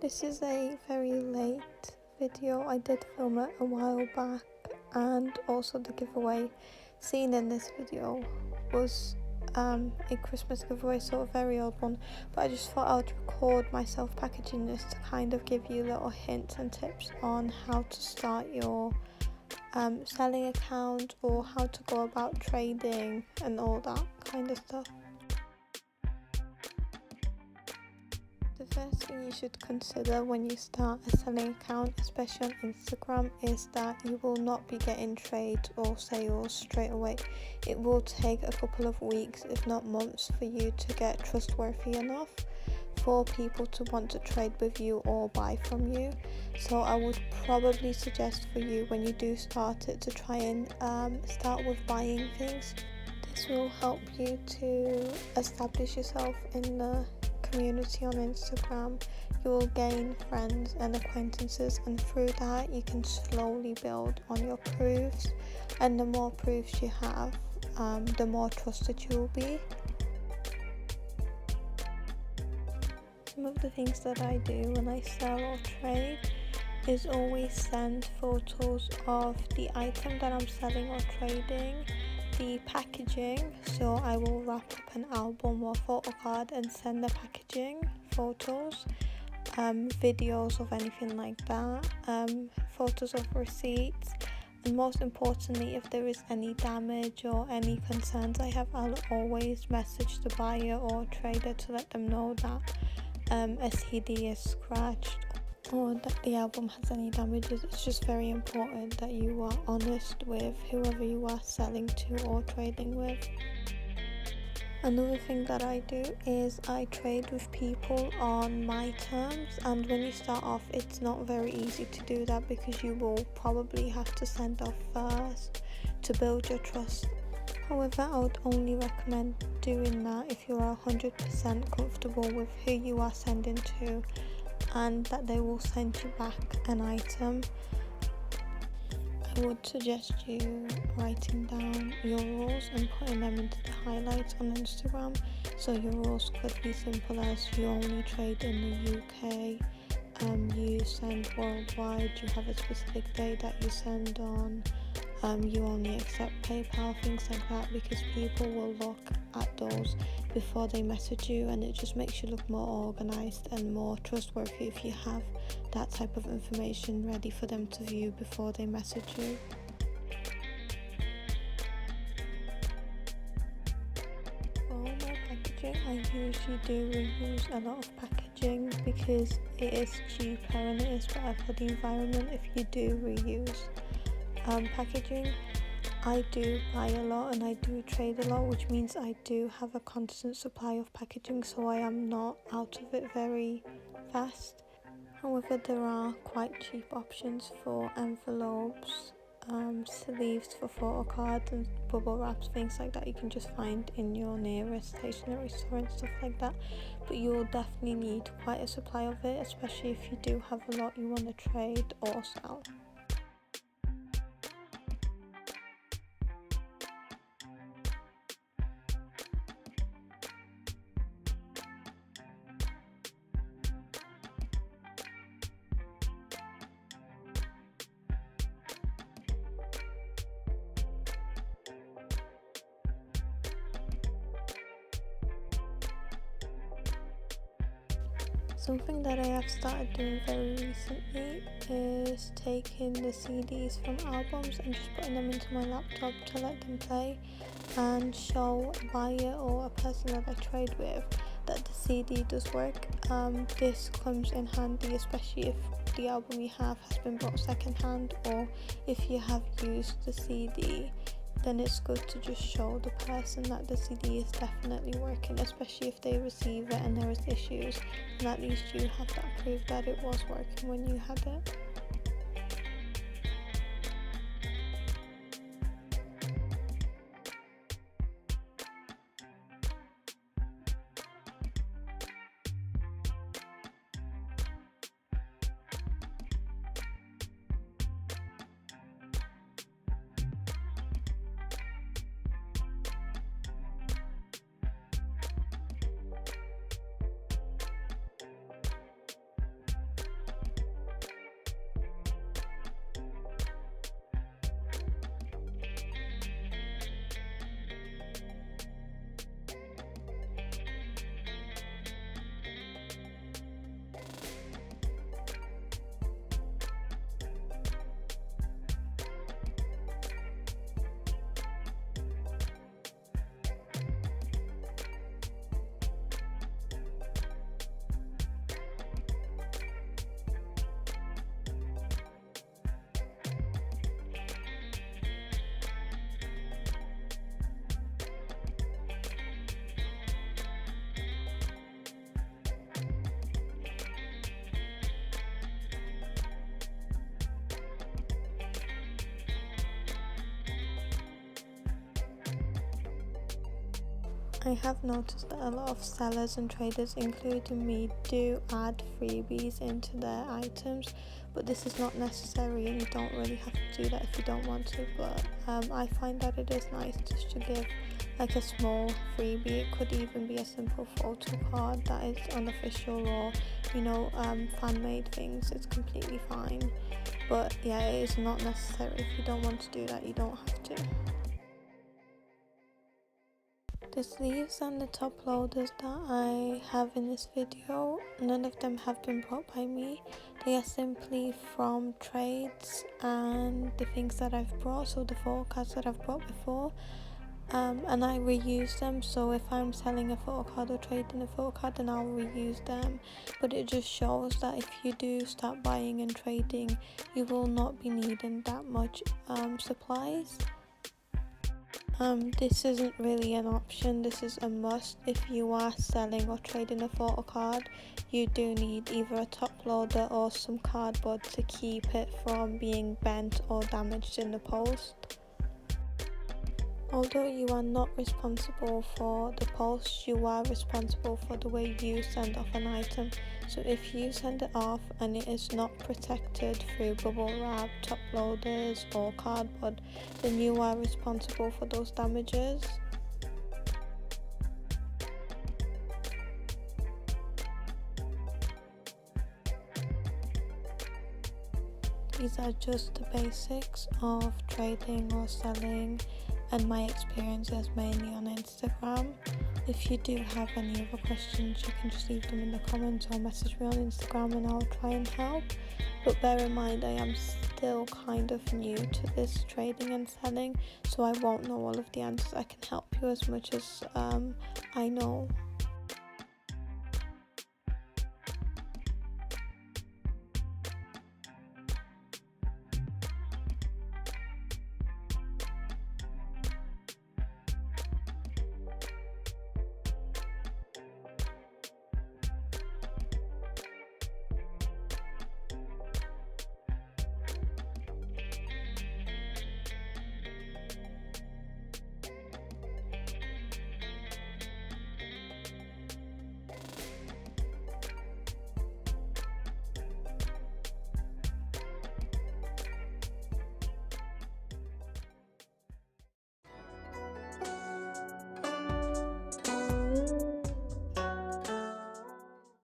This is a very late video. I did film it a while back, and also the giveaway seen in this video was a Christmas giveaway, so a very old one, but I just thought I would record myself packaging this to kind of give you little hints and tips on how to start your selling account, or how to go about trading and all that kind of stuff. The first thing you should consider when you start a selling account, especially on Instagram, is that you will not be getting trades or sales straight away. It will take a couple of weeks, if not months, for you to get trustworthy enough for people to want to trade with you or buy from you. So I would probably suggest for you, when you do start it, to try and start with buying things. This will help you to establish yourself in the community on Instagram. You will gain friends and acquaintances, and through that you can slowly build on your proofs, and the more proofs you have, the more trusted you will be. Some of the things that I do when I sell or trade is always send photos of the item that I'm selling or trading, the packaging, so I will wrap up an album or photo card and send the packaging photos, videos of anything like that, photos of receipts, and most importantly, if there is any damage or any concerns I have, I'll always message the buyer or trader to let them know that a CD is scratched or that the album has any damages. It's just very important that you are honest with whoever you are selling to or trading with. Another thing that I do is I trade with people on my terms, and when you start off, it's not very easy to do that because you will probably have to send off first to build your trust. However, I would only recommend doing that if you are 100% comfortable with who you are sending to, and that they will send you back an item. I would suggest you writing down your rules and putting them into the highlights on Instagram. So your rules could be simple as you only trade in the UK, you send worldwide, you have a specific day that you send on, you only accept PayPal, things like that, because people will look at those before they message you, and it just makes you look more organized and more trustworthy if you have that type of information ready for them to view before they message you. For my packaging, I usually do reuse a lot of packaging because it is cheaper and it is better for the environment if you do reuse packaging. I do buy a lot and I do trade a lot, which means I do have a constant supply of packaging, so I am not out of it very fast. However, there are quite cheap options for envelopes, sleeves for photo cards and bubble wraps, things like that you can just find in your nearest stationery store and stuff like that. But you will definitely need quite a supply of it, especially if you do have a lot you want to trade or sell. Something that I have started doing very recently is taking the CDs from albums and just putting them into my laptop to let them play and show a buyer or a person that I trade with that the CD does work. This comes in handy, especially if the album you have has been bought secondhand, or if you have used the CD, then it's good to just show the person that the CD is definitely working, especially if they receive it and there is issues, and at least you have that proof that it was working when you had it. I have noticed that a lot of sellers and traders, including me, do add freebies into their items, but this is not necessary and you don't really have to do that if you don't want to. But I find that it is nice just to give like a small freebie. It could even be a simple photo card that is unofficial, or fan made things. It's completely fine, but yeah, it is not necessary. If you don't want to do that, you don't have to. The sleeves and the top loaders that I have in this video, none of them have been bought by me. They are simply from trades and the things that I've brought, so the photo cards that I've brought before, and I reuse them. So if I'm selling a photo card or trading a photo card, then I'll reuse them. But it just shows that if you do start buying and trading, you will not be needing that much supplies. This isn't really an option, this is a must. If you are selling or trading a photo card, you do need either a top loader or some cardboard to keep it from being bent or damaged in the post. Although you are not responsible for the post, you are responsible for the way you send off an item. So if you send it off and it is not protected through bubble wrap, top loaders or cardboard, then you are responsible for those damages. These are just the basics of trading or selling and my experiences mainly on Instagram. If you do have any other questions, you can just leave them in the comments or message me on Instagram and I'll try and help. But bear in mind, I am still kind of new to this trading and selling, so I won't know all of the answers. I can help you as much as I know.